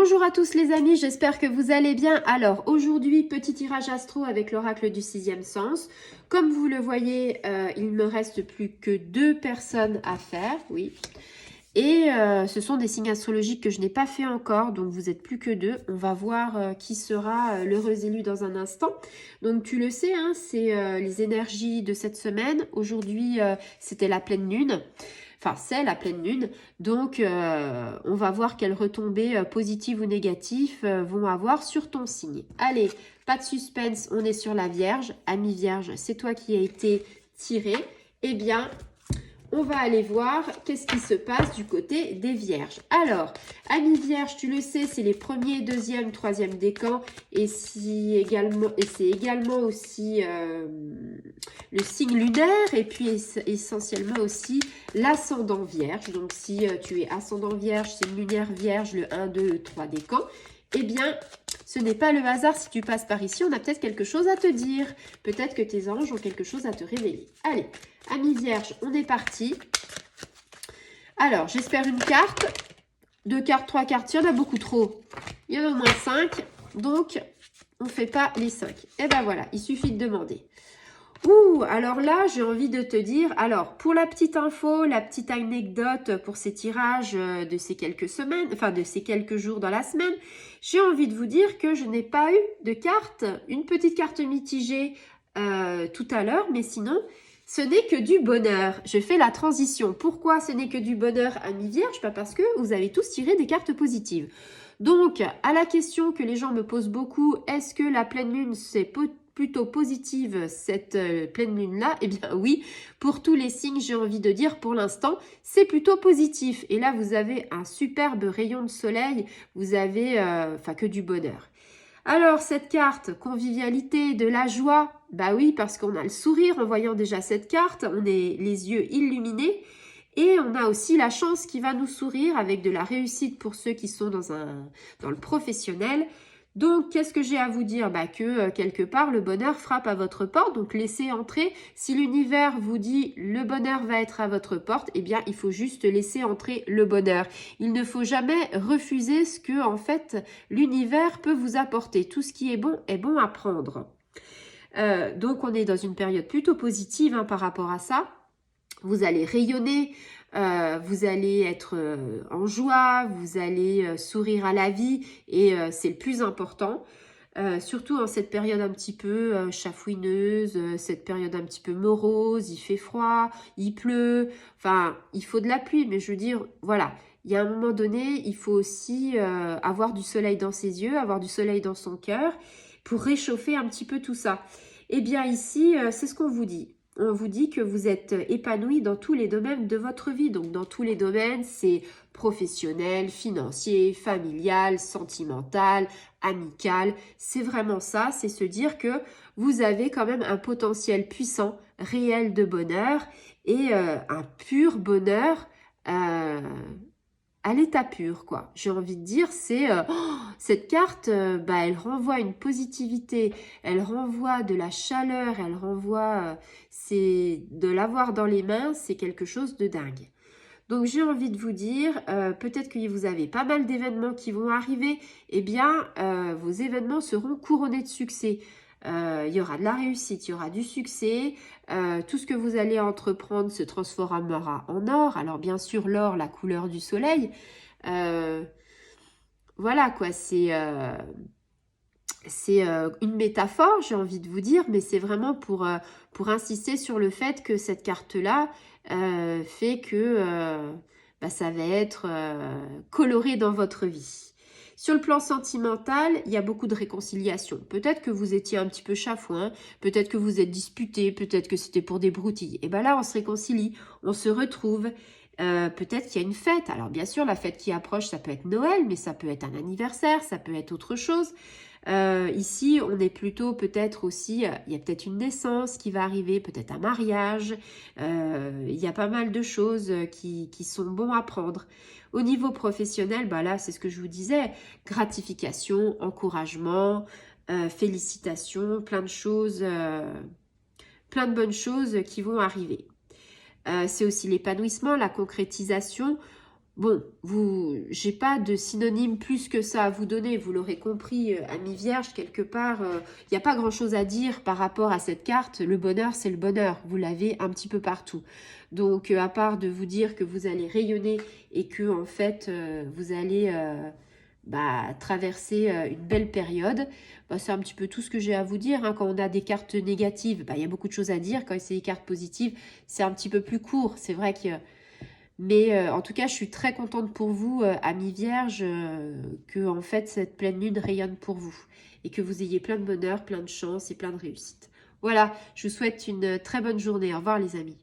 Bonjour à tous les amis, j'espère que vous allez bien. Alors aujourd'hui, petit tirage astro avec l'oracle du sixième sens. Comme vous le voyez, il me reste plus que 2 personnes à faire, oui. Et ce sont des signes astrologiques que je n'ai pas fait encore, donc vous êtes plus que 2. On va voir qui sera l'heureux élu dans un instant. Donc tu le sais, hein, c'est les énergies de cette semaine. Aujourd'hui, c'était la pleine lune. Enfin, c'est la pleine lune. Donc, on va voir quelles retombées positives ou négatives vont avoir sur ton signe. Allez, pas de suspense, on est sur la Vierge. Ami Vierge, c'est toi qui as été tiré. Eh bien, on va aller voir qu'est-ce qui se passe du côté des Vierges. Alors, Ami Vierge, tu le sais, c'est les premiers, deuxième, troisième décans. Et c'est également aussi le signe lunaire. Et puis essentiellement aussi l'ascendant Vierge. Donc, si tu es ascendant Vierge, signe lunaire Vierge, le 1, 2, 3 décans, eh bien, ce n'est pas le hasard si tu passes par ici. On a peut-être quelque chose à te dire. Peut-être que tes anges ont quelque chose à te révéler. Allez, Ami Vierge, on est parti. Alors, j'espère une carte. 2 cartes, 3 cartes. Il y en a beaucoup trop. Il y en a au moins 5. Donc, on ne fait pas les 5. Et ben voilà, il suffit de demander. Ouh, alors là, j'ai envie de te dire, alors, pour la petite info, la petite anecdote pour ces tirages de ces quelques semaines, enfin, de ces quelques jours dans la semaine, j'ai envie de vous dire que je n'ai pas eu de carte, une petite carte mitigée tout à l'heure, mais sinon, ce n'est que du bonheur. Je fais la transition. Pourquoi ce n'est que du bonheur, Ami Vierge? Pas parce que vous avez tous tiré des cartes positives. Donc, à la question que les gens me posent beaucoup, est-ce que la pleine lune, c'est plutôt positive cette pleine lune-là? Eh bien oui, pour tous les signes, j'ai envie de dire pour l'instant, c'est plutôt positif. Et là, vous avez un superbe rayon de soleil, vous avez que du bonheur. Alors, cette carte, convivialité, de la joie, bah oui, parce qu'on a le sourire en voyant déjà cette carte, on est les yeux illuminés. Et on a aussi la chance qui va nous sourire avec de la réussite pour ceux qui sont dans le professionnel. Donc, qu'est-ce que j'ai à vous dire? Bah, que quelque part, le bonheur frappe à votre porte. Donc, laissez entrer. Si l'univers vous dit le bonheur va être à votre porte, eh bien, il faut juste laisser entrer le bonheur. Il ne faut jamais refuser ce que, en fait, l'univers peut vous apporter. Tout ce qui est bon à prendre. Donc, on est dans une période plutôt positive hein, par rapport à ça. Vous allez rayonner, vous allez être en joie, vous allez sourire à la vie et c'est le plus important. Surtout en cette période un petit peu chafouineuse, cette période un petit peu morose, il fait froid, il pleut, enfin il faut de la pluie, mais je veux dire, voilà, il y a un moment donné, il faut aussi avoir du soleil dans ses yeux, avoir du soleil dans son cœur pour réchauffer un petit peu tout ça. Eh bien ici, c'est ce qu'on vous dit. On vous dit que vous êtes épanoui dans tous les domaines de votre vie. Donc, dans tous les domaines, c'est professionnel, financier, familial, sentimental, amical. C'est vraiment ça, c'est se dire que vous avez quand même un potentiel puissant, réel de bonheur et un pur bonheur à l'état pur, quoi. J'ai envie de dire, c'est cette carte, elle renvoie une positivité, elle renvoie de la chaleur, elle renvoie, c'est de l'avoir dans les mains, c'est quelque chose de dingue. Donc j'ai envie de vous dire, peut-être que vous avez pas mal d'événements qui vont arriver, eh bien vos événements seront couronnés de succès. Il y aura de la réussite, il y aura du succès, tout ce que vous allez entreprendre se transformera en or. Alors bien sûr l'or, la couleur du soleil, voilà quoi, c'est une métaphore, j'ai envie de vous dire, mais c'est vraiment pour insister sur le fait que cette carte-là fait que ça va être coloré dans votre vie. Sur le plan sentimental, il y a beaucoup de réconciliation. Peut-être que vous étiez un petit peu chafouin, peut-être que vous êtes disputé, peut-être que c'était pour des broutilles. Et bien là, on se réconcilie, on se retrouve. Peut-être qu'il y a une fête. Alors bien sûr, la fête qui approche, ça peut être Noël, mais ça peut être un anniversaire, ça peut être autre chose. Ici, on est plutôt peut-être aussi, il y a peut-être une naissance qui va arriver, peut-être un mariage. Il y a pas mal de choses qui sont bons à prendre. Au niveau professionnel, là, c'est ce que je vous disais, gratification, encouragement, félicitations, plein de choses, plein de bonnes choses qui vont arriver. C'est aussi l'épanouissement, la concrétisation. Bon, j'ai pas de synonyme plus que ça à vous donner, vous l'aurez compris, Amis Vierge, quelque part, il n'y a pas grand-chose à dire par rapport à cette carte. Le bonheur, c'est le bonheur, vous l'avez un petit peu partout. Donc, à part de vous dire que vous allez rayonner et que, en fait, vous allez traverser une belle période, c'est un petit peu tout ce que j'ai à vous dire, hein. Quand on a des cartes négatives, il y a beaucoup de choses à dire. Quand c'est des cartes positives, c'est un petit peu plus court. C'est vrai que... Mais en tout cas, je suis très contente pour vous, amis vierges, que en fait cette pleine lune rayonne pour vous et que vous ayez plein de bonheur, plein de chance et plein de réussite. Voilà, je vous souhaite une très bonne journée. Au revoir les amis.